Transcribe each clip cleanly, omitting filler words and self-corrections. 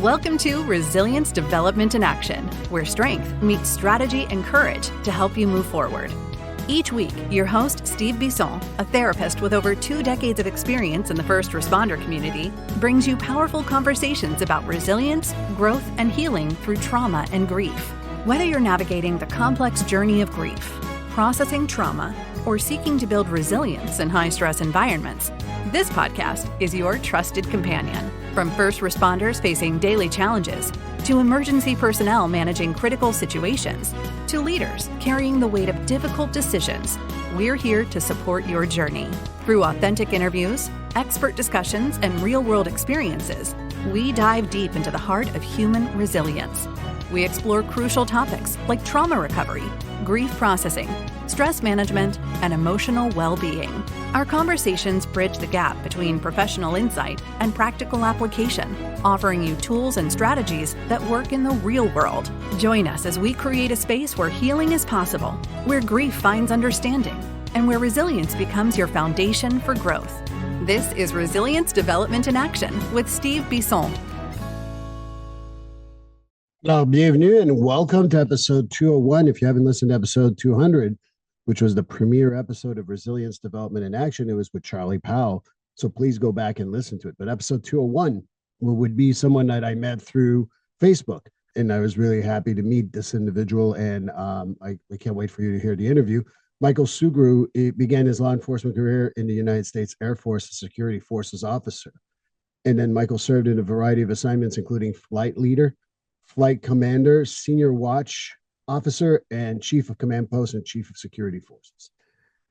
Welcome to Resilience Development in Action, where strength meets strategy and courage to help you move forward. Each week, your host, Steve Bisson, a therapist with over 2 decades of experience in the first responder community, brings you powerful conversations about resilience, growth, and healing through trauma and grief. Whether you're navigating the complex journey of grief, processing trauma, or seeking to build resilience in high-stress environments, this podcast is your trusted companion. From first responders facing daily challenges, to emergency personnel managing critical situations, to leaders carrying the weight of difficult decisions, we're here to support your journey. Through authentic interviews, expert discussions, and real-world experiences, we dive deep into the heart of human resilience. We explore crucial topics like trauma recovery, grief processing, stress management, and emotional well-being. Our conversations bridge the gap between professional insight and practical application, offering you tools and strategies that work in the real world. Join us as we create a space where healing is possible, where grief finds understanding, and where resilience becomes your foundation for growth. This is Resilience Development in Action with Steve Bisson. Hello, bienvenue, and welcome to episode 201. If you haven't listened to episode 200, which was the premiere episode of Resilience Development in Action, it was with Charlie Powell. So please go back and listen to it. But episode 201 would be someone that I met through Facebook. And I was really happy to meet this individual. And I can't wait for you to hear the interview. Michael Sugrue began his law enforcement career in the United States Air Force as Security Forces officer. And then Michael served in a variety of assignments, including flight leader, flight commander, senior watch officer, and chief of command post and chief of security forces.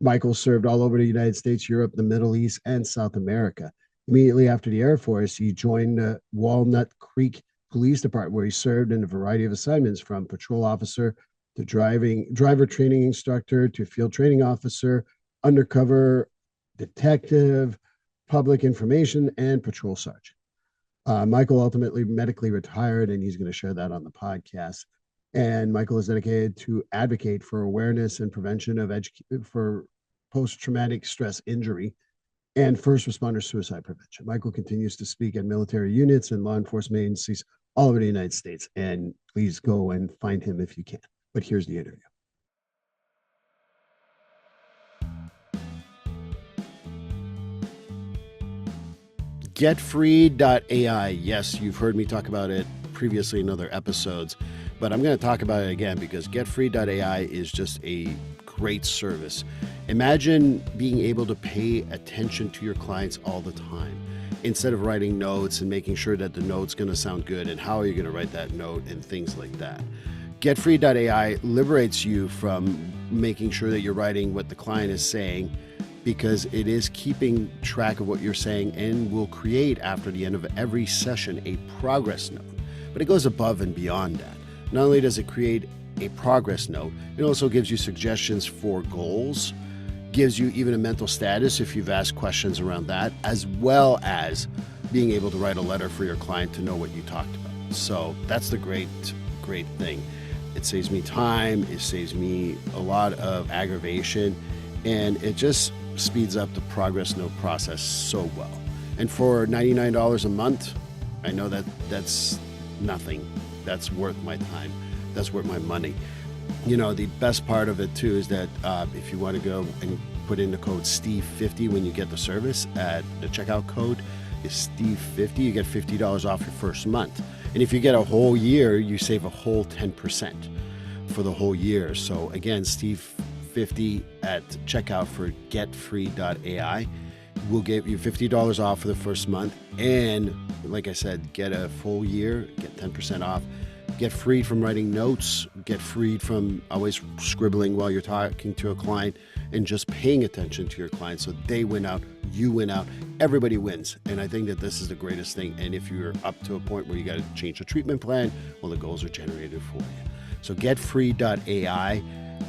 Michael served all over the United States, Europe, the Middle East, and South America. Immediately after the Air Force, he joined the Walnut Creek Police Department, where he served in a variety of assignments, from patrol officer to driver training instructor to field training officer, undercover detective, public information, and patrol sergeant. Michael ultimately medically retired, and he's going to share that on the podcast. And Michael is dedicated to advocate for awareness and prevention of for post-traumatic stress injury and first responder suicide prevention. Michael continues to speak at military units and law enforcement agencies all over the United States. And please go and find him if you can. But here's the interview. GetFree.ai. Yes, you've heard me talk about it previously in other episodes, but I'm going to talk about it again because GetFree.ai is just a great service. Imagine being able to pay attention to your clients all the time instead of writing notes and making sure that the note's going to sound good and how are you going to write that note and things like that. GetFree.ai liberates you from making sure that you're writing what the client is saying, because it is keeping track of what you're saying and will create, after the end of every session, a progress note. But it goes above and beyond that. Not only does it create a progress note, it also gives you suggestions for goals, gives you even a mental status if you've asked questions around that, as well as being able to write a letter for your client to know what you talked about. So that's the great thing. It saves me time, it saves me a lot of aggravation, and it just speeds up the progress note process so well. And for $99 a month, I know that that's nothing. That's worth my time. That's worth my money. You know, the best part of it too is that if you want to go and put in the code Steve50 when you get the service, at the checkout code is Steve50, you get $50 off your first month. And if you get a whole year, you save a whole 10% for the whole year. So again, Steve50 at checkout for GetFree.ai will give you $50 off for the first month, and like I said, get a full year, get 10% off, get freed from writing notes, get freed from always scribbling while you're talking to a client, and just paying attention to your client so they win out, you win out, everybody wins. And I think that this is the greatest thing. And if you're up to a point where you got to change the treatment plan, well, the goals are generated for you. So GetFree.ai,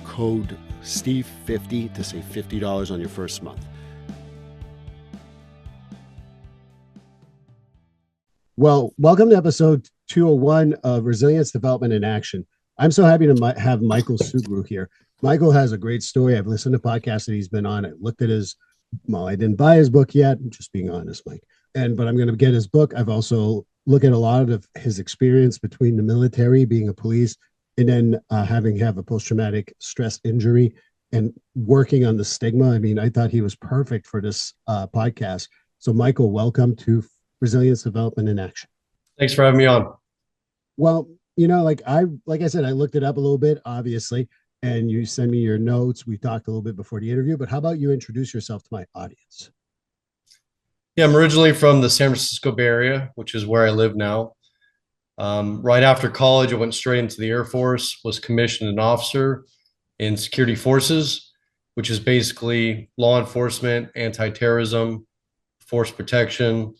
code Steve50 to save $50 on your first month. Well, welcome to episode 201 of Resilience Development in Action. I'm so happy to have Michael Sugrue here. Michael has a great story. I've listened to podcasts that he's been on. I looked at I didn't buy his book yet. I'm just being honest, Mike. But I'm going to get his book. I've also look at a lot of his experience between the military, being a police, and then having have a post-traumatic stress injury and working on the stigma. I mean, I thought he was perfect for this podcast. So, Michael, welcome to Resilience Development in Action. Thanks for having me on. Well, like I said, I looked it up a little bit, obviously, and you send me your notes. We talked a little bit before the interview, but how about you introduce yourself to my audience? Yeah, I'm originally from the San Francisco Bay Area, which is where I live now. Right after college, I went straight into the Air Force, was commissioned an officer in security forces, which is basically law enforcement, anti-terrorism, force protection,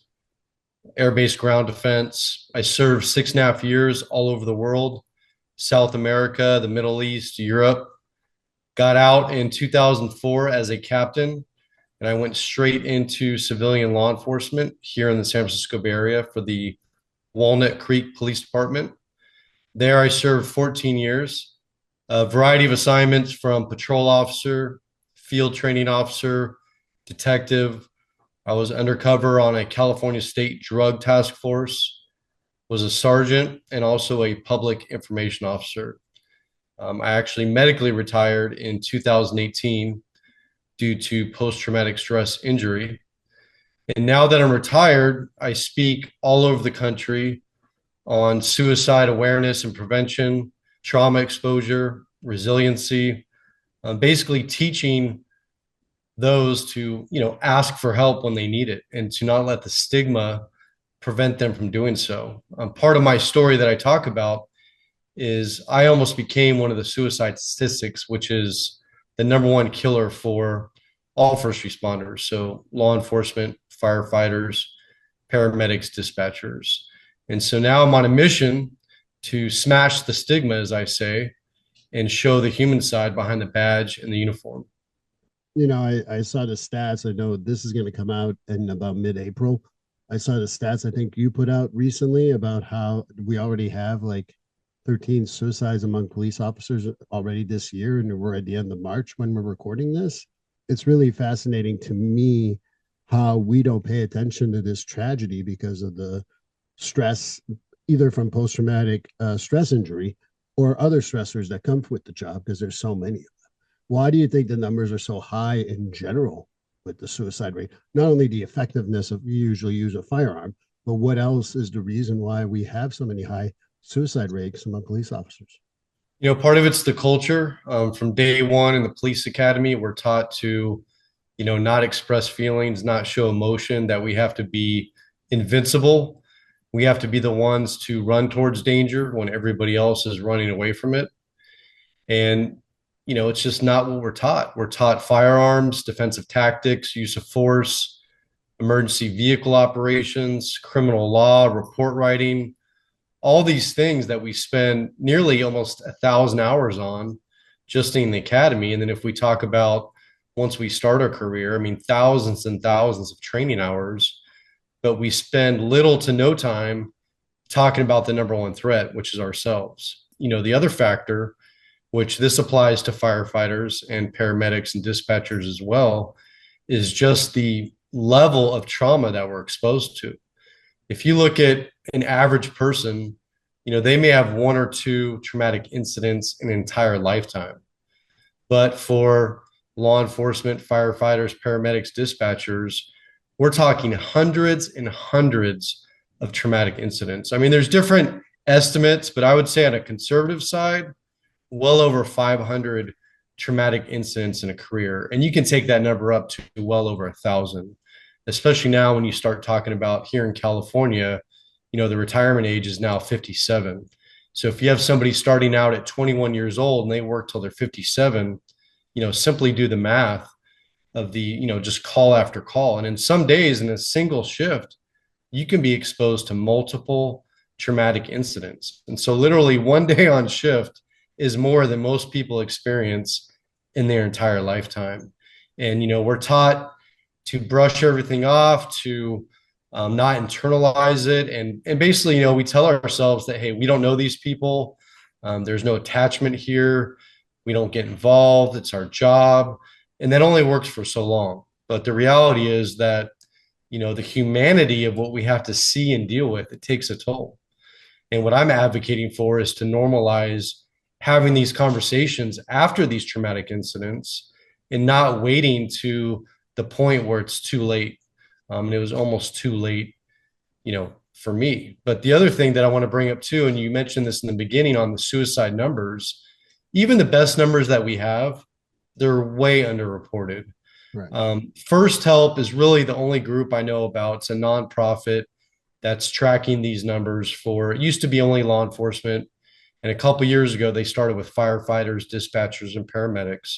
air-based ground defense. I served 6.5 years all over the world, South America, the Middle East, Europe. Got out in 2004 as a captain, and I went straight into civilian law enforcement here in the San Francisco Bay Area for the Walnut Creek Police Department. There I served 14 years, a variety of assignments from patrol officer, field training officer, detective. I was undercover on a California state drug task force, was a sergeant, and also a public information officer. I actually medically retired in 2018 due to post-traumatic stress injury. And now that I'm retired, I speak all over the country on suicide awareness and prevention, trauma exposure, resiliency, basically teaching those to, ask for help when they need it and to not let the stigma prevent them from doing so. Part of my story that I talk about is I almost became one of the suicide statistics, which is the number one killer for all first responders. So law enforcement, firefighters, paramedics, dispatchers. And so now I'm on a mission to smash the stigma, as I say, and show the human side behind the badge and the uniform. I saw the stats. I know this is going to come out in about mid-April. I saw the stats I think you put out recently about how we already have like 13 suicides among police officers already this year, and we're at the end of March when we're recording this. It's really fascinating to me how we don't pay attention to this tragedy because of the stress, either from post-traumatic stress injury or other stressors that come with the job, because there's so many of them. Why do you think the numbers are so high in general with the suicide rate? Not only the effectiveness of usually use a firearm, but what else is the reason why we have so many high suicide rates among police officers? Part of it's the culture. From day one in the police academy, we're taught to, not express feelings, not show emotion, that we have to be invincible. We have to be the ones to run towards danger when everybody else is running away from it. And, it's just not what we're taught. We're taught firearms, defensive tactics, use of force, emergency vehicle operations, criminal law, report writing, all these things that we spend nearly almost 1,000 hours on just in the academy. And then if we talk about once we start our career, I mean, thousands and thousands of training hours, but we spend little to no time talking about the number one threat, which is ourselves. The other factor, which this applies to firefighters and paramedics and dispatchers as well, is just the level of trauma that we're exposed to. If you look at an average person, they may have one or two traumatic incidents in an entire lifetime. But for law enforcement, firefighters, paramedics, dispatchers, we're talking hundreds and hundreds of traumatic incidents. I mean, there's different estimates, but I would say on a conservative side, well over 500 traumatic incidents in a career. And you can take that number up to well over 1,000, especially now when you start talking about here in California, the retirement age is now 57. So if you have somebody starting out at 21 years old and they work till they're 57, simply do the math of the, just call after call. And in some days in a single shift, you can be exposed to multiple traumatic incidents. And so literally one day on shift is more than most people experience in their entire lifetime. And, we're taught to brush everything off, to not internalize it. And basically, we tell ourselves that, hey, we don't know these people. There's no attachment here. We don't get involved. It's our job. And that only works for so long. But the reality is that, the humanity of what we have to see and deal with, it takes a toll. And what I'm advocating for is to normalize having these conversations after these traumatic incidents and not waiting to the point where it's too late. And it was almost too late, for me. But the other thing that I want to bring up too, and you mentioned this in the beginning on the suicide numbers, even the best numbers that we have, they're way underreported. Right. First Help is really the only group I know about. It's a nonprofit that's tracking these numbers for, it used to be only law enforcement. And a couple of years ago, they started with firefighters, dispatchers, and paramedics.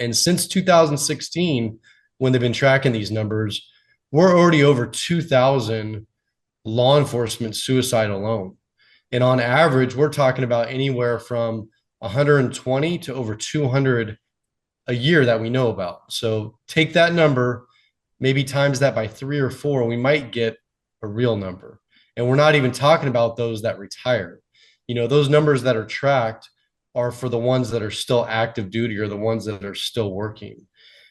And since 2016, when they've been tracking these numbers, we're already over 2,000 law enforcement suicide alone. And on average, we're talking about anywhere from 120 to over 200 a year that we know about. So take that number, maybe times that by 3 or 4, we might get a real number. And we're not even talking about those that retire. Those numbers that are tracked are for the ones that are still active duty or the ones that are still working.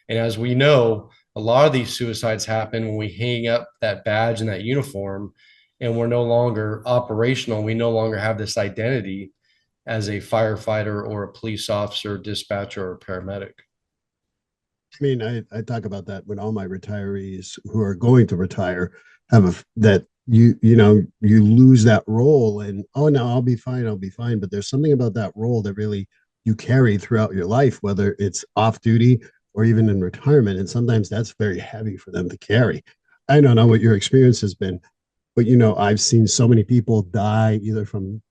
And as we know, a lot of these suicides happen when we hang up that badge and that uniform and we're no longer operational. We no longer have this identity as a firefighter or a police officer, dispatcher, or paramedic. I mean, I talk about that with all my retirees who are going to retire, that you lose that role and, oh no, I'll be fine. But there's something about that role that really you carry throughout your life, whether it's off duty or even in retirement. And sometimes that's very heavy for them to carry. I don't know what your experience has been, but I've seen so many people die either from,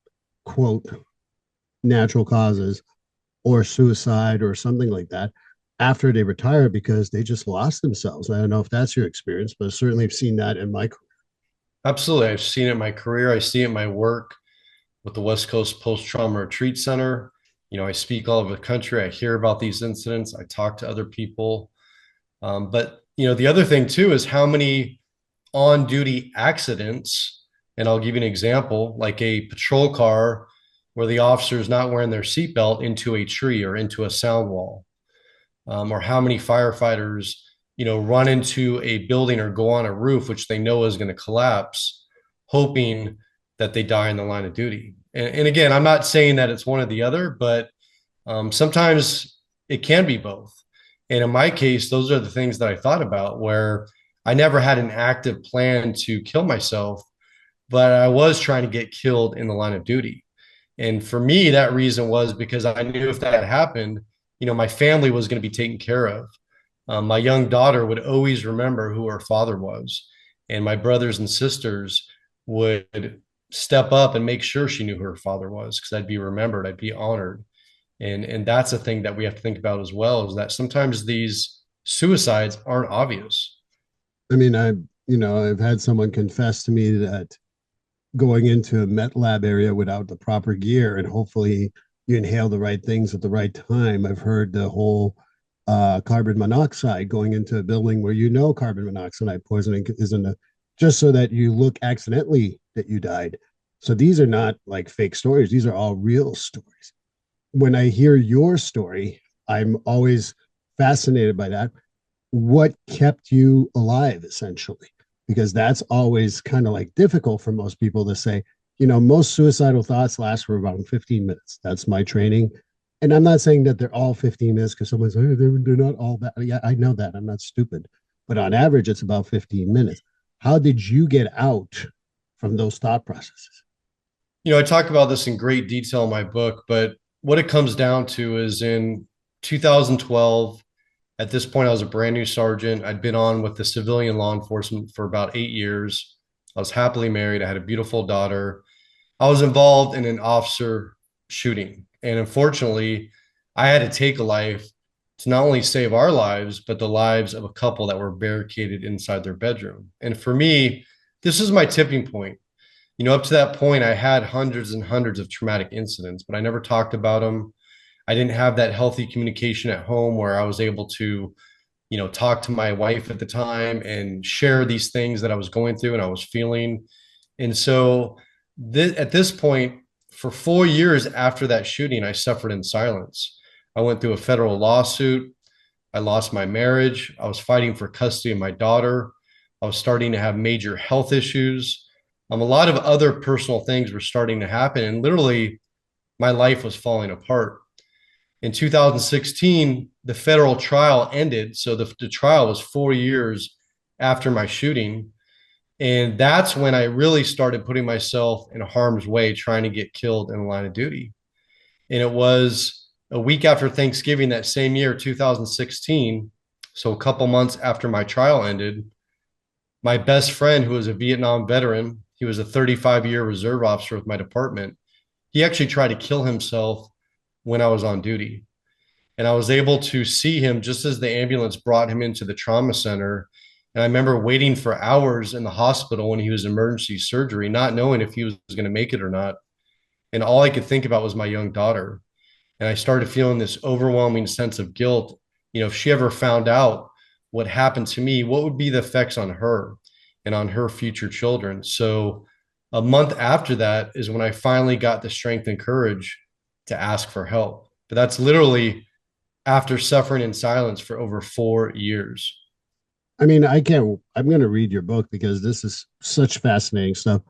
quote, natural causes or suicide or something like that after they retire because they just lost themselves. I don't know if that's your experience, but certainly I've seen that in my career. Absolutely. I've seen it in my career. I see it in my work with the West Coast Post-Trauma Retreat Center. I speak all over the country. I hear about these incidents. I talk to other people. But the other thing too is how many on-duty accidents, and I'll give you an example, like a patrol car where the officer is not wearing their seatbelt into a tree or into a sound wall, or how many firefighters, run into a building or go on a roof, which they know is going to collapse, hoping that they die in the line of duty. And again, I'm not saying that it's one or the other, but sometimes it can be both. And in my case, those are the things that I thought about, where I never had an active plan to kill myself, but I was trying to get killed in the line of duty. And for me, that reason was because I knew if that happened, my family was going to be taken care of. My young daughter would always remember who her father was, and my brothers and sisters would step up and make sure she knew who her father was, because I'd be remembered, I'd be honored. And that's a thing that we have to think about as well, is that sometimes these suicides aren't obvious. I mean, I've had someone confess to me that going into a Met Lab area without the proper gear and hopefully you inhale the right things at the right time. I've heard the whole carbon monoxide going into a building where carbon monoxide poisoning is in the, just so that you look accidentally that you died. So these are not like fake stories. These are all real stories. When I hear your story, I'm always fascinated by that. What kept you alive, essentially? Because that's always kind of like difficult for most people to say. Most suicidal thoughts last for around 15 minutes. That's my training. And I'm not saying that they're all 15 minutes because someone's like, they're not all that. Yeah, I know that. I'm not stupid. But on average, it's about 15 minutes. How did you get out from those thought processes? I talk about this in great detail in my book, but what it comes down to is in 2012, at this point, I was a brand new sergeant. I'd been on with the civilian law enforcement for about 8 years. I was happily married. I had a beautiful daughter. I was involved in an officer shooting. And unfortunately, I had to take a life to not only save our lives, but the lives of a couple that were barricaded inside their bedroom. And for me, this is my tipping point. Up to that point, I had hundreds and hundreds of traumatic incidents, but I never talked about them. I didn't have that healthy communication at home where I was able to, talk to my wife at the time and share these things that I was going through and I was feeling. And so at this point, for 4 years after that shooting, I suffered in silence. I went through a federal lawsuit. I lost my marriage. I was fighting for custody of my daughter. I was starting to have major health issues. A lot of other personal things were starting to happen, and literally my life was falling apart. In 2016, the federal trial ended. So the trial was 4 years after my shooting. And that's when I really started putting myself in harm's way, trying to get killed in the line of duty. And it was a week after Thanksgiving that same year, 2016. So a couple months after my trial ended, my best friend, who was a Vietnam veteran, he was a 35-year reserve officer with my department. He actually tried to kill himself when I was on duty. And I was able to see him just as the ambulance brought him into the trauma center. And I remember waiting for hours in the hospital when he was in emergency surgery, not knowing if he was going to make it or not. And all I could think about was my young daughter. And I started feeling this overwhelming sense of guilt. If she ever found out what happened to me, what would be the effects on her and on her future children? So a month after that is when I finally got the strength and courage to ask for help. But that's literally after suffering in silence for over 4 years. I mean, I can't, I'm going to read your book because this is such fascinating stuff.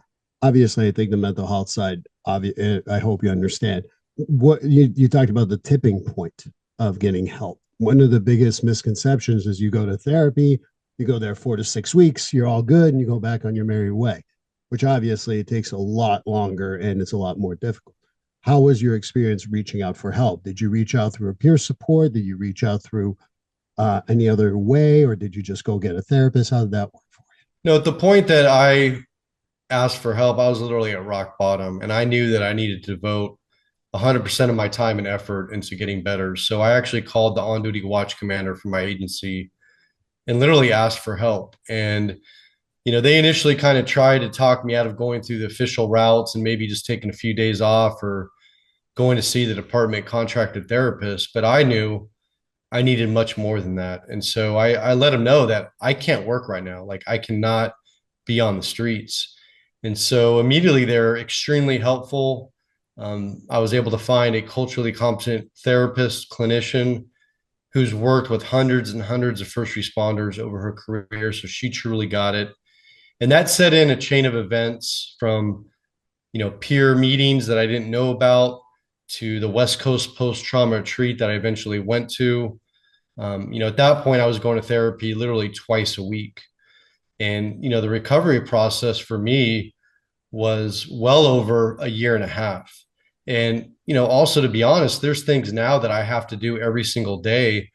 Obviously, I think the mental health side, I hope you understand. What you talked about the tipping point of getting help. One of the biggest misconceptions is you go to therapy, you go there 4 to 6 weeks, you're all good, and you go back on your merry way, which obviously it takes a lot longer and it's a lot more difficult. How was your experience reaching out for help? Did you reach out through a peer support? Did you reach out through any other way, or did you just go get a therapist? How did that work for you? No, at the point that I asked for help, I was literally at rock bottom, and I knew that I needed to devote 100% of my time and effort into getting better. So I actually called the on-duty watch commander for my agency and literally asked for help. And they initially kind of tried to talk me out of going through the official routes and maybe just taking a few days off or going to see the department contracted therapist. But I knew I needed much more than that. And so I let them know that I can't work right now. Like, I cannot be on the streets. And so immediately they're extremely helpful. I was able to find a culturally competent therapist, clinician who's worked with hundreds and hundreds of first responders over her career. So she truly got it. And that set in a chain of events from, peer meetings that I didn't know about to the West Coast post-trauma retreat that I eventually went to. At that point, I was going to therapy literally twice a week. And, the recovery process for me was well over a year and a half. And, also, to be honest, there's things now that I have to do every single day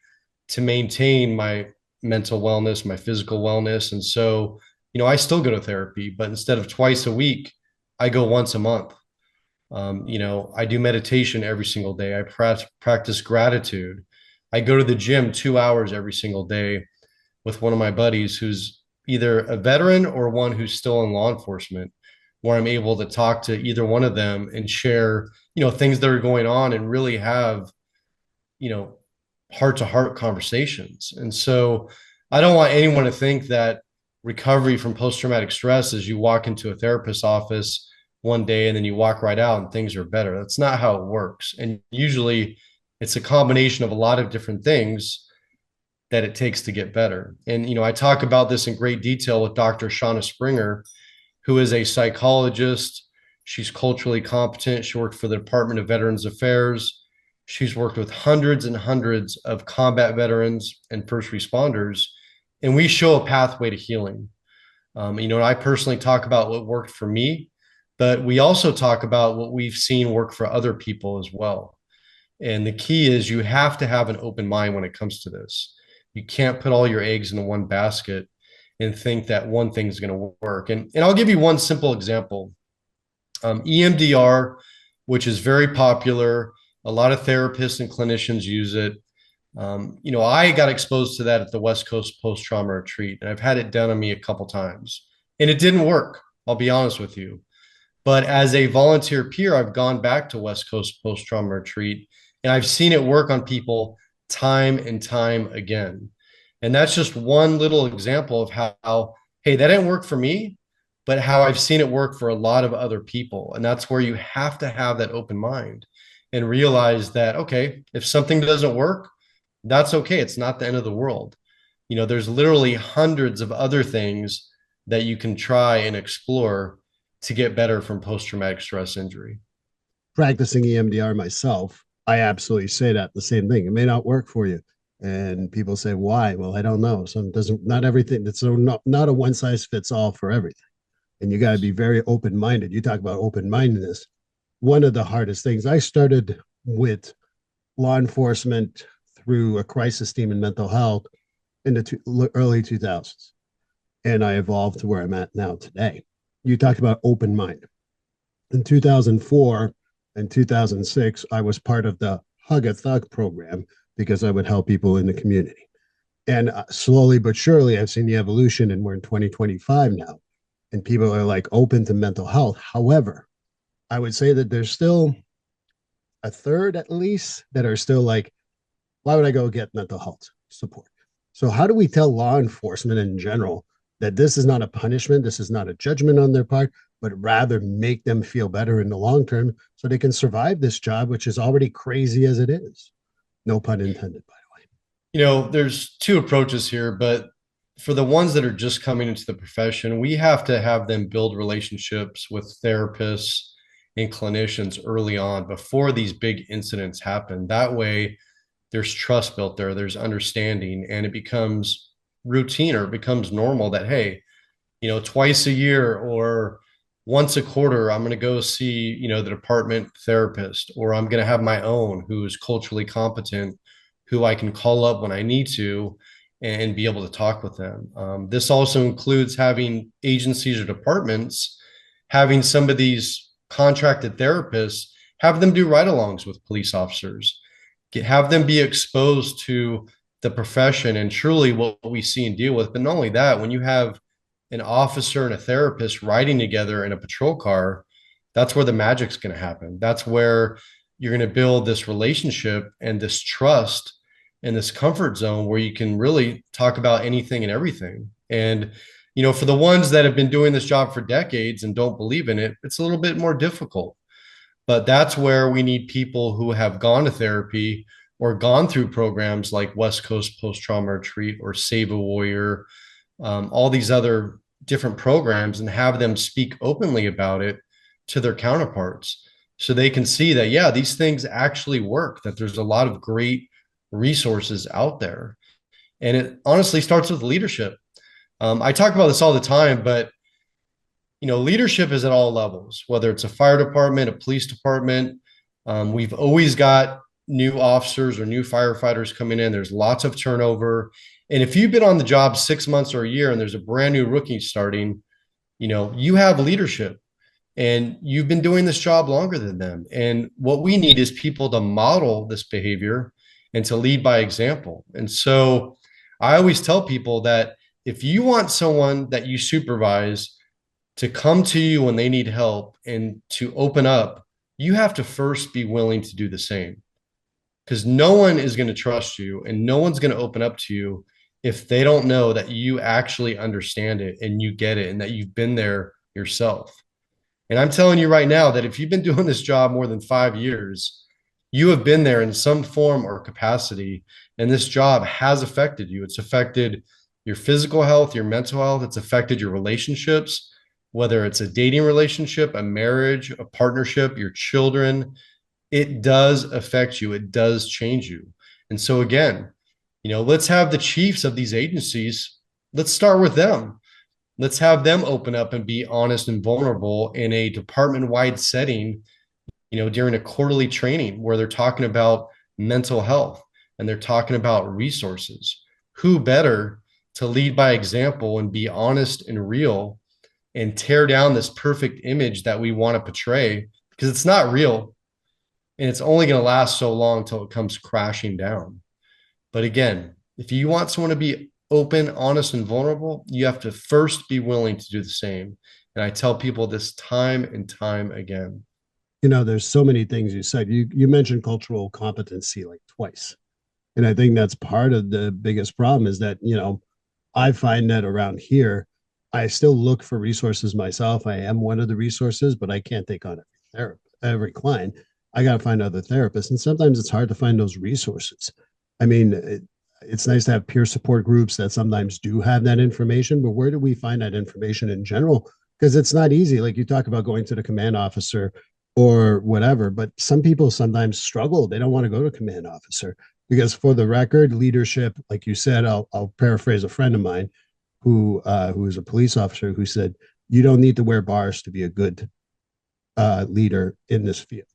to maintain my mental wellness, my physical wellness. And so, I still go to therapy, but instead of twice a week, I go once a month. I do meditation every single day. I practice gratitude. I go to the gym 2 hours every single day with one of my buddies who's either a veteran or one who's still in law enforcement, where I'm able to talk to either one of them and share, things that are going on and really have, heart to heart conversations. And so I don't want anyone to think that recovery from post-traumatic stress is you walk into a therapist's office one day and then you walk right out and things are better. That's not how it works. And usually it's a combination of a lot of different things that it takes to get better. And, I talk about this in great detail with Dr. Shauna Springer, who is a psychologist. She's culturally competent. She worked for the Department of Veterans Affairs. She's worked with hundreds and hundreds of combat veterans and first responders. And we show a pathway to healing. I personally talk about what worked for me, but we also talk about what we've seen work for other people as well. And the key is you have to have an open mind when it comes to this. You can't put all your eggs in one basket and think that one thing is going to work. And I'll give you one simple example. EMDR, which is very popular. A lot of therapists and clinicians use it. I got exposed to that at the West Coast post-trauma retreat, and I've had it done on me a couple times, and it didn't work. I'll be honest with you. But as a volunteer peer, I've gone back to West Coast post-trauma retreat, and I've seen it work on people time and time again. And that's just one little example of how, hey, that didn't work for me, but how I've seen it work for a lot of other people. And that's where you have to have that open mind and realize that, okay, if something doesn't work, that's okay. It's not the end of the world. There's literally hundreds of other things that you can try and explore to get better from post-traumatic stress injury. Practicing EMDR myself, I absolutely say that the same thing. It may not work for you. And people say, why? Well, I don't know. So it doesn't, not everything, it's not a one size fits all for everything. And you got to be very open minded. You talk about open mindedness. One of the hardest things, I started with law enforcement through a crisis team in mental health in the early 2000s. And I evolved to where I'm at now today. You talked about open mind. In 2004 and 2006, I was part of the Hug a Thug program because I would help people in the community. And slowly but surely, I've seen the evolution, and we're in 2025 now, and people are like open to mental health. However, I would say that there's still a third at least that are still like, why would I go get mental health support? So, how do we tell law enforcement in general that this is not a punishment, this is not a judgment on their part, but rather make them feel better in the long term so they can survive this job, which is already crazy as it is? No pun intended, by the way. There's two approaches here, but for the ones that are just coming into the profession, we have to have them build relationships with therapists and clinicians early on before these big incidents happen. That way, there's trust built there, there's understanding, and it becomes routine, or it becomes normal that, hey, twice a year or once a quarter, I'm going to go see, the department therapist, or I'm going to have my own who is culturally competent, who I can call up when I need to and be able to talk with them. This also includes having agencies or departments, having some of these contracted therapists, have them do ride-alongs with police officers, have them be exposed to the profession and truly what we see and deal with. But not only that, when you have an officer and a therapist riding together in a patrol car, that's where the magic's going to happen. That's where you're going to build this relationship and this trust and this comfort zone where you can really talk about anything and everything. And, for the ones that have been doing this job for decades and don't believe in it, it's a little bit more difficult. But that's where we need people who have gone to therapy or gone through programs like West Coast Post-Trauma Retreat or Save a Warrior, all these other different programs, and have them speak openly about it to their counterparts so they can see that, yeah, these things actually work, that there's a lot of great resources out there. And it honestly starts with leadership. I talk about this all the time, but leadership is at all levels, whether it's a fire department, a police department. We've always got new officers or new firefighters coming in. There's lots of turnover. And if you've been on the job 6 months or a year and there's a brand new rookie starting, you have leadership and you've been doing this job longer than them. And what we need is people to model this behavior and to lead by example. And so I always tell people that if you want someone that you supervise to come to you when they need help and to open up, you have to first be willing to do the same. Because no one is going to trust you and no one's going to open up to you if they don't know that you actually understand it and you get it and that you've been there yourself. And I'm telling you right now that if you've been doing this job more than 5 years, you have been there in some form or capacity, and this job has affected you. It's affected your physical health, your mental health. It's affected your relationships, whether it's a dating relationship, a marriage, a partnership, your children. It does affect you. It does change you. And so again, let's have the chiefs of these agencies, let's start with them. Let's have them open up and be honest and vulnerable in a department-wide setting, during a quarterly training where they're talking about mental health and they're talking about resources. Who better to lead by example and be honest and real and tear down this perfect image that we want to portray, because it's not real and it's only going to last so long until it comes crashing down. But again, if you want someone to be open, honest, and vulnerable, you have to first be willing to do the same. And I tell people this time and time again. There's so many things you said. You mentioned cultural competency like twice. And I think that's part of the biggest problem is that, I find that around here, I still look for resources myself. I am one of the resources, but I can't take on every client. I got to find other therapists. And sometimes it's hard to find those resources. I mean, it's nice to have peer support groups that sometimes do have that information, but where do we find that information in general? Because it's not easy. Like you talk about going to the command officer or whatever, but some people sometimes struggle. They don't want to go to command officer because, for the record, leadership, like you said, I'll paraphrase a friend of mine who is a police officer who said, "You don't need to wear bars to be a good leader in this field."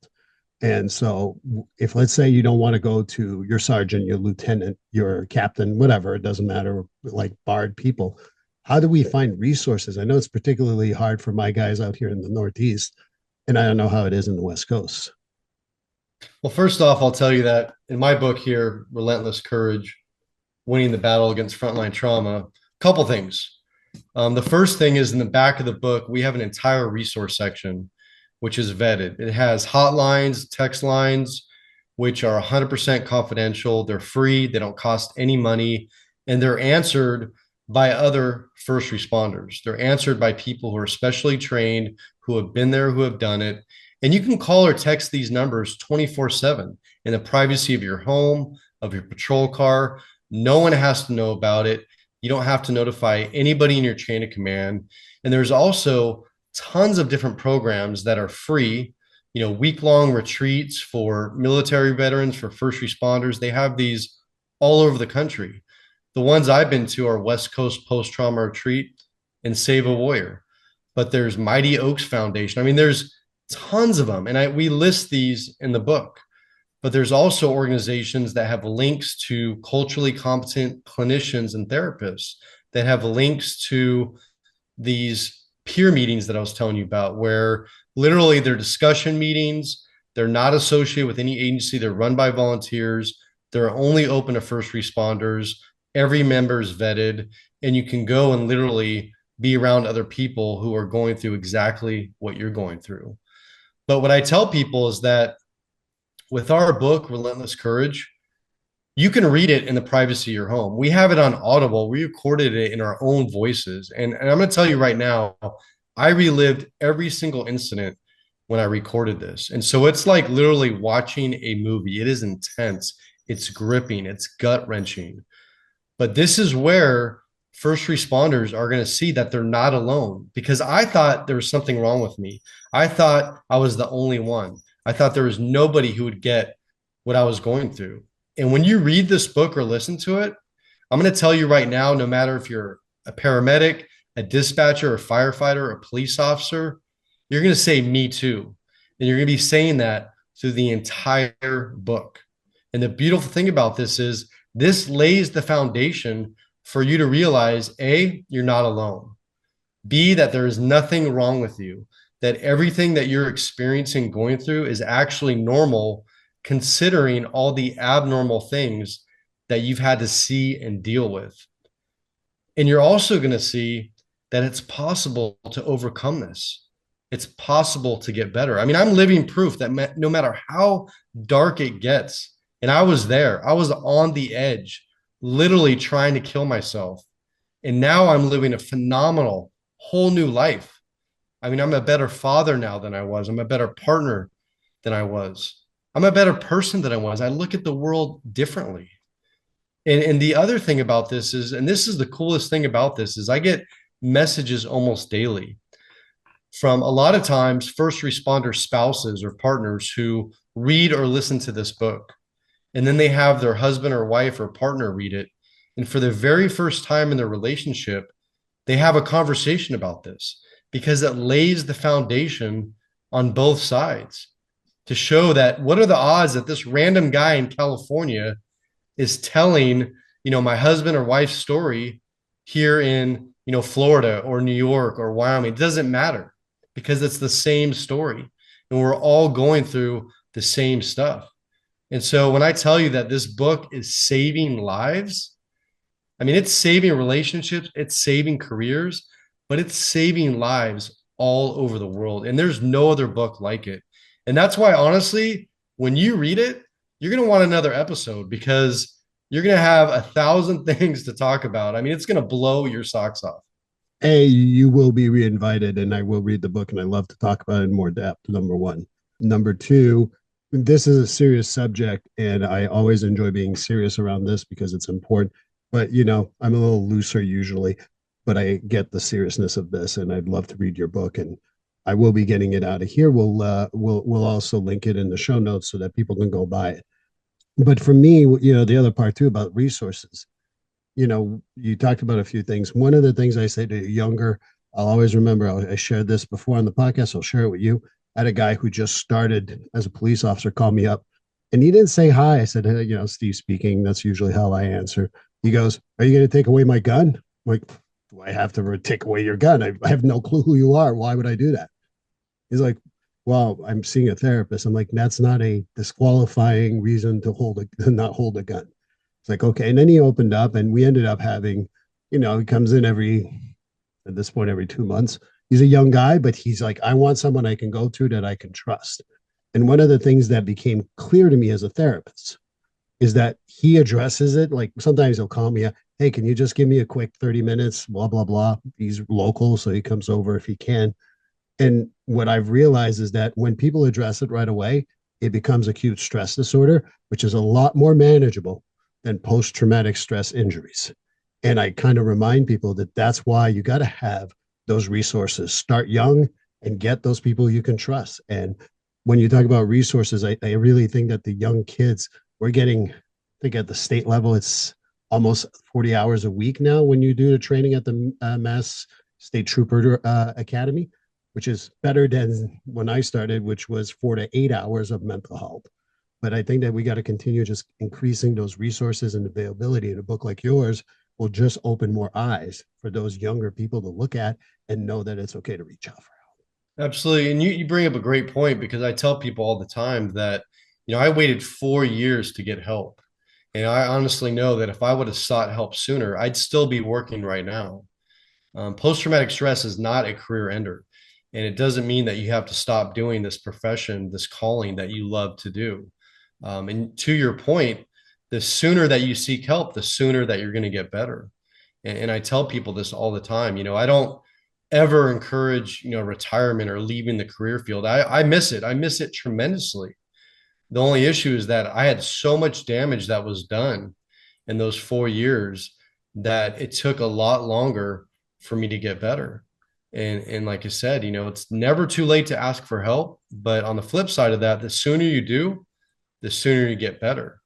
And so, if let's say you don't want to go to your sergeant, your lieutenant, your captain, whatever, it doesn't matter, like barred people, how do we find resources? I know it's particularly hard for my guys out here in the Northeast, and I don't know how it is in the West Coast. Well, first off, I'll tell you that in my book here, Relentless Courage, Winning the Battle Against Frontline Trauma, a couple things. The first thing is in the back of the book, we have an entire resource section, which is vetted. It has hotlines, text lines, which are 100% confidential. They're free. They don't cost any money. And they're answered by other first responders. They're answered by people who are specially trained, who have been there, who have done it. And you can call or text these numbers 24/7 in the privacy of your home, of your patrol car. No one has to know about it. You don't have to notify anybody in your chain of command. And there's also tons of different programs that are free, week-long retreats for military veterans, for first responders. They have these all over the country. The ones I've been to are West Coast Post-Trauma Retreat and Save a Warrior. But there's Mighty Oaks Foundation. I mean, there's tons of them. And we list these in the book. But there's also organizations that have links to culturally competent clinicians and therapists, that have links to these peer meetings that I was telling you about, where literally they're discussion meetings. They're not associated with any agency. They're run by volunteers. They're only open to first responders. Every member is vetted, and you can go and literally be around other people who are going through exactly what you're going through. But what I tell people is that with our book, Relentless Courage, you can read it in the privacy of your home. We have it on Audible. We recorded it in our own voices. And I'm going to tell you right now, I relived every single incident when I recorded this. And so it's like literally watching a movie. It is intense. It's gripping. It's gut wrenching. But this is where first responders are going to see that they're not alone, because I thought there was something wrong with me. I thought I was the only one. I thought there was nobody who would get what I was going through. And when you read this book or listen to it, I'm going to tell you right now, no matter if you're a paramedic, a dispatcher, a firefighter, a police officer, you're going to say, me too. And you're going to be saying that through the entire book. And the beautiful thing about this is this lays the foundation for you to realize, A, you're not alone. B, that there is nothing wrong with you, that everything that you're experiencing, going through, is actually normal, considering all the abnormal things that you've had to see and deal with. And you're also going to see that it's possible to overcome this. It's possible to get better. I mean, I'm living proof that no matter how dark it gets, and I was there, I was on the edge, literally trying to kill myself. And now I'm living a phenomenal, whole new life. I mean, I'm a better father now than I was. I'm a better partner than I was. I'm a better person than I was. I look at the world differently. And the other thing about this is, and this is the coolest thing about this, is I get messages almost daily from a lot of times first responder spouses or partners who read or listen to this book. And then they have their husband or wife or partner read it. And for the very first time in their relationship, they have a conversation about this, because it lays the foundation on both sides to show that what are the odds that this random guy in California is telling, my husband or wife's story here in, Florida or New York or Wyoming. It doesn't matter, because it's the same story and we're all going through the same stuff. And so when I tell you that this book is saving lives, I mean, it's saving relationships, it's saving careers, but it's saving lives all over the world. And there's no other book like it. And that's why, honestly, when you read it, you're going to want another episode, because you're going to have 1,000 things to talk about. I mean, it's going to blow your socks off. A, you will be reinvited, and I will read the book, and I love to talk about it in more depth, number one. Number two, this is a serious subject, and I always enjoy being serious around this because it's important. But I'm a little looser usually, but I get the seriousness of this, and I'd love to read your book, and I will be getting it out of here. We'll also link it in the show notes so that people can go buy it. But for me, the other part too about resources, you talked about a few things. One of the things I say to younger, I'll always remember, I shared this before on the podcast. I'll share it with you. I had a guy who just started as a police officer call me up, and he didn't say hi. I said, hey, Steve speaking. That's usually how I answer. He goes, are you going to take away my gun? I'm like, do I have to take away your gun? I have no clue who you are. Why would I do that? He's like, well, I'm seeing a therapist. I'm like, that's not a disqualifying reason to not hold a gun. It's like, okay. And then he opened up, and we ended up having, he comes in at this point, every 2 months. He's a young guy, but he's like, I want someone I can go to that I can trust. And one of the things that became clear to me as a therapist is that he addresses it. Like sometimes he'll call me, hey, can you just give me a quick 30 minutes, blah, blah, blah. He's local, so he comes over if he can. And what I've realized is that when people address it right away, it becomes acute stress disorder, which is a lot more manageable than post-traumatic stress injuries. And I kind of remind people that that's why you got to have those resources. Start young and get those people you can trust. And when you talk about resources, I really think that the young kids, we're getting, I think at the state level, it's almost 40 hours a week now when you do the training at the Mass State Trooper Academy, which is better than when I started, which was 4 to 8 hours of mental health. But I think that we got to continue just increasing those resources and availability. In a book like yours will just open more eyes for those younger people to look at and know that it's okay to reach out for help. Absolutely. And you bring up a great point, because I tell people all the time that, I waited 4 years to get help. And I honestly know that if I would have sought help sooner, I'd still be working right now. Post-traumatic stress is not a career ender. And it doesn't mean that you have to stop doing this profession, this calling that you love to do. And to your point, the sooner that you seek help, the sooner that you're going to get better. And I tell people this all the time. I don't ever encourage, retirement or leaving the career field. I miss it. I miss it tremendously. The only issue is that I had so much damage that was done in those 4 years that it took a lot longer for me to get better. And like I said, it's never too late to ask for help. But on the flip side of that, the sooner you do, the sooner you get better.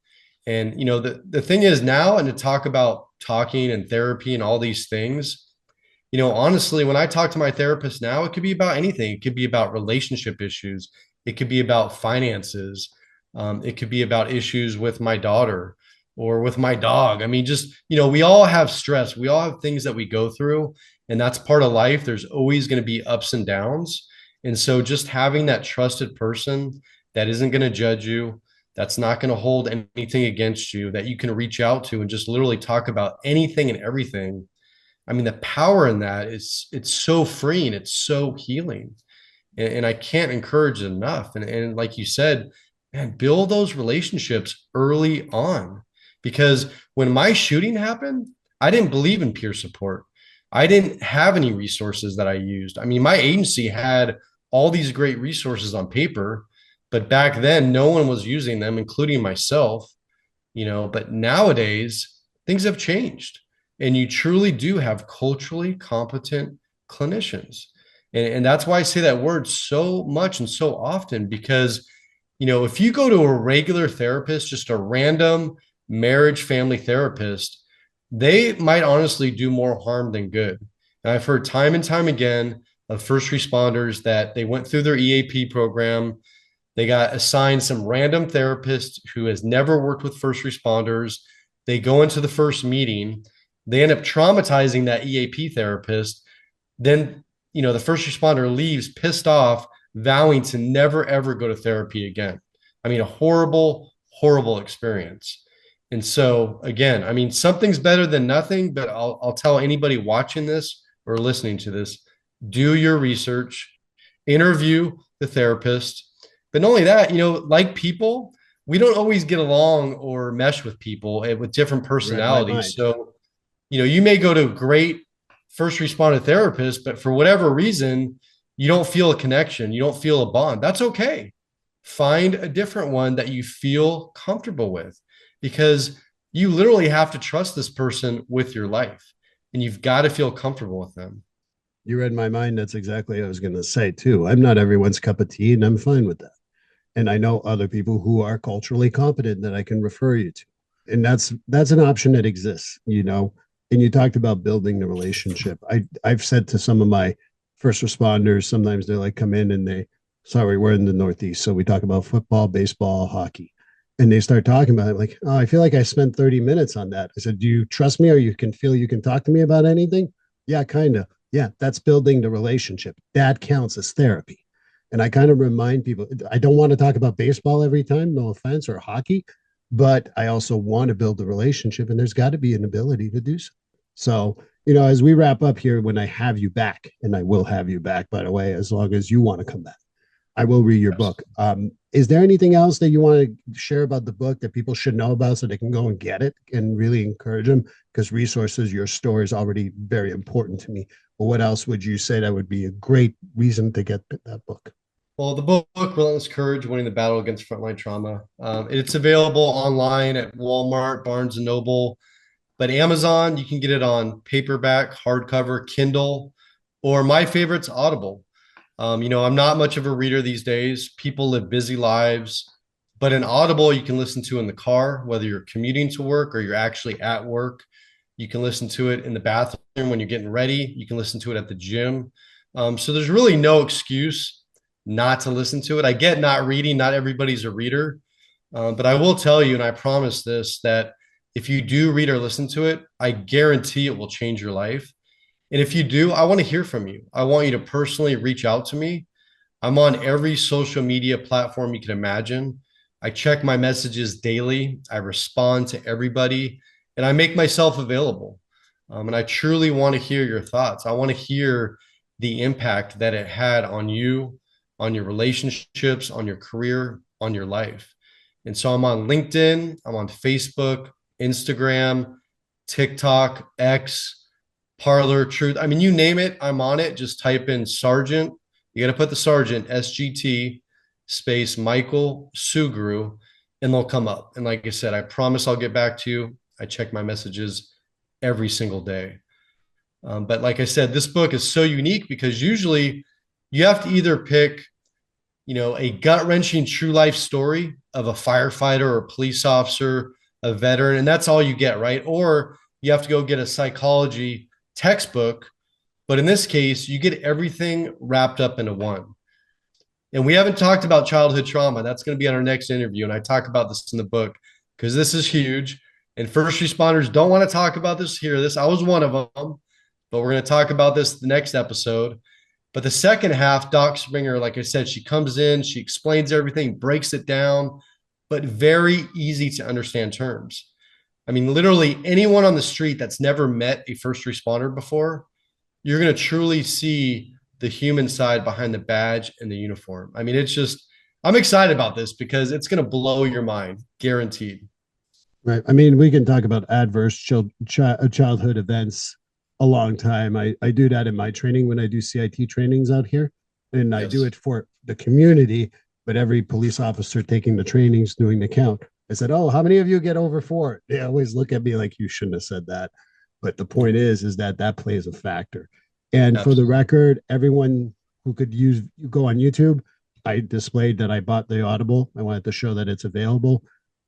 And, the thing is now, and to talk about talking and therapy and all these things, honestly, when I talk to my therapist now, it could be about anything. It could be about relationship issues. It could be about finances. It could be about issues with my daughter or with my dog. I mean, just, we all have stress. We all have things that we go through, and that's part of life. There's always going to be ups and downs. And so just having that trusted person that isn't going to judge you, that's not going to hold anything against you, that you can reach out to and just literally talk about anything and everything. I mean, the power in that it's so freeing. It's so healing. And I can't encourage it enough. And like you said, man, build those relationships early on, because when my shooting happened, I didn't believe in peer support. I didn't have any resources that I used. I mean, my agency had all these great resources on paper, but back then no one was using them, including myself, but nowadays things have changed, and you truly do have culturally competent clinicians. And that's why I say that word so much and so often, because if you go to a regular therapist, just a random marriage family therapist, they might honestly do more harm than good. And I've heard time and time again of first responders that they went through their EAP program. They got assigned some random therapist who has never worked with first responders. They go into the first meeting. They end up traumatizing that EAP therapist. Then, the first responder leaves pissed off, vowing to never, ever go to therapy again. I mean, a horrible, horrible experience. And so, again, I mean, something's better than nothing, but I'll tell anybody watching this or listening to this, do your research, interview the therapist. But not only that, like people, we don't always get along or mesh with people with different personalities. So, you may go to a great first responder therapist, but for whatever reason, you don't feel a connection. You don't feel a bond. That's okay. find a different one that you feel comfortable with, because you literally have to trust this person with your life, and you've got to feel comfortable with them. You read my mind. That's exactly what I was going to say, too. I'm not everyone's cup of tea, and I'm fine with that. And I know other people who are culturally competent that I can refer you to. And that's an option that exists, you know. And you talked about building the relationship. I've said to some of my first responders, sometimes they like come in and they, sorry, we're in the Northeast, so we talk about football, baseball, hockey. And they start talking about it like, oh, I feel like I spent 30 minutes on that. I said, do you trust me or you can feel you can talk to me about anything? Yeah, kind of. Yeah, that's building the relationship. That counts as therapy. And I kind of remind people, I don't want to talk about baseball every time, no offense, or hockey, but I also want to build a relationship, and there's got to be an ability to do so. So, you know, as we wrap up here, when I have you back, and I will have you back, by the way, as long as you want to come back, I will read your Yes. book. Is there anything else that you want to share about the book that people should know about so they can go and get it and really encourage them? Because resources, your story is already very important to me. But what else would you say that would be a great reason to get that book? Well, the book Relentless Courage: Winning the Battle Against Frontline Trauma. It's available online at Walmart, Barnes and Noble, but Amazon, you can get it on paperback, hardcover, Kindle, or my favorite's Audible. I'm not much of a reader these days. People live busy lives, but an Audible you can listen to in the car, whether you're commuting to work or you're actually at work. You can listen to it in the bathroom when you're getting ready. You can listen to it at the gym. So there's really no excuse not to listen to it. I get not reading, not everybody's a reader, but I will tell you, and I promise this, that if you do read or listen to it, I guarantee it will change your life. And if you do, I want to hear from you. I want you to personally reach out to me. I'm on every social media platform you can imagine. I check my messages daily. I respond to everybody, and I make myself available. And I truly want to hear your thoughts. I want to hear the impact that it had on you, on your relationships, on your career, on your life. And so I'm on LinkedIn, I'm on Facebook, Instagram, TikTok, X, Parlor, Truth. I mean, you name it, I'm on it. Just type in Sergeant. You got to put the Sergeant, SGT, space Michael Sugrue, and they'll come up. And like I said, I promise I'll get back to you. I check my messages every single day. But like I said, this book is so unique because usually you have to either pick, a gut-wrenching true life story of a firefighter or a police officer, a veteran, and that's all you get, right? Or you have to go get a psychology textbook. But in this case, you get everything wrapped up into one. And we haven't talked about childhood trauma. That's going to be on our next interview. And I talk about this in the book because this is huge. And first responders don't want to talk about this here. I was one of them, but we're going to talk about this the next episode. But the second half, Doc Springer, like I said, she comes in, she explains everything, breaks it down, but very easy to understand terms. I mean, literally anyone on the street that's never met a first responder before, you're going to truly see the human side behind the badge and the uniform. I mean, I'm excited about this because it's going to blow your mind, guaranteed. Right. I mean, we can talk about adverse childhood events a long time. I do that in my training when I do CIT trainings out here, and I do Yes. it for the community. But every police officer taking the trainings doing the count, I said, "Oh, how many of you get over 4?" They always look at me like you shouldn't have said that. But the point is that plays a factor. And for the Absolutely. record, everyone who could go on YouTube. I displayed that I bought the Audible. I wanted to show that it's available,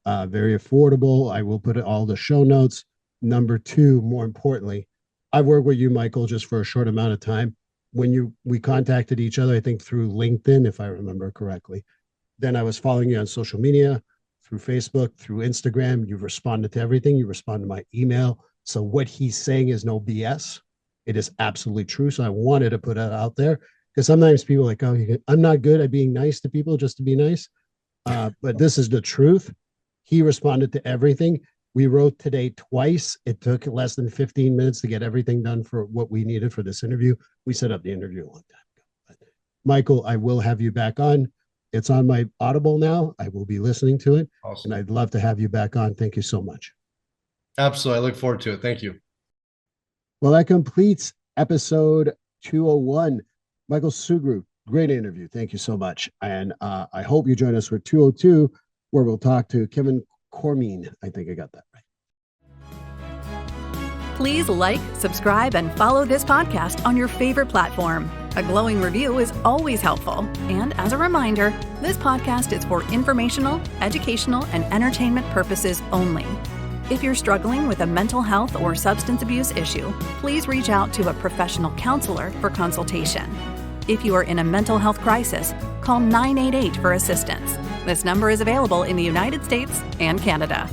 very affordable. I will put all the show notes. Number two, more importantly, I've worked with you, Michael, just for a short amount of time. When we contacted each other, I think through LinkedIn, if I remember correctly. Then I was following you on social media, through Facebook, through Instagram. You've responded to everything. You respond to my email. So what he's saying is no BS. It is absolutely true. So I wanted to put it out there because sometimes people are like, oh, I'm not good at being nice to people just to be nice. But this is the truth. He responded to everything. We wrote today twice. It took less than 15 minutes to get everything done for what we needed for this interview. We set up the interview a long time ago. But Michael, I will have you back on. It's on my Audible now. I will be listening to it, and Awesome. I'd love to have you back on. Thank you so much. Absolutely. I look forward to it. Thank you. Well, that completes episode 201. Michael Sugrue, Great interview. Thank you so much. And I hope you join us for 202, where we'll talk to Kevin Cormine. I think I got that right. Please like, subscribe, and follow this podcast on your favorite platform. A glowing review is always helpful. And as a reminder, this podcast is for informational, educational, and entertainment purposes only. If you're struggling with a mental health or substance abuse issue, please reach out to a professional counselor for consultation. If you are in a mental health crisis, call 988 for assistance. This number is available in the United States and Canada.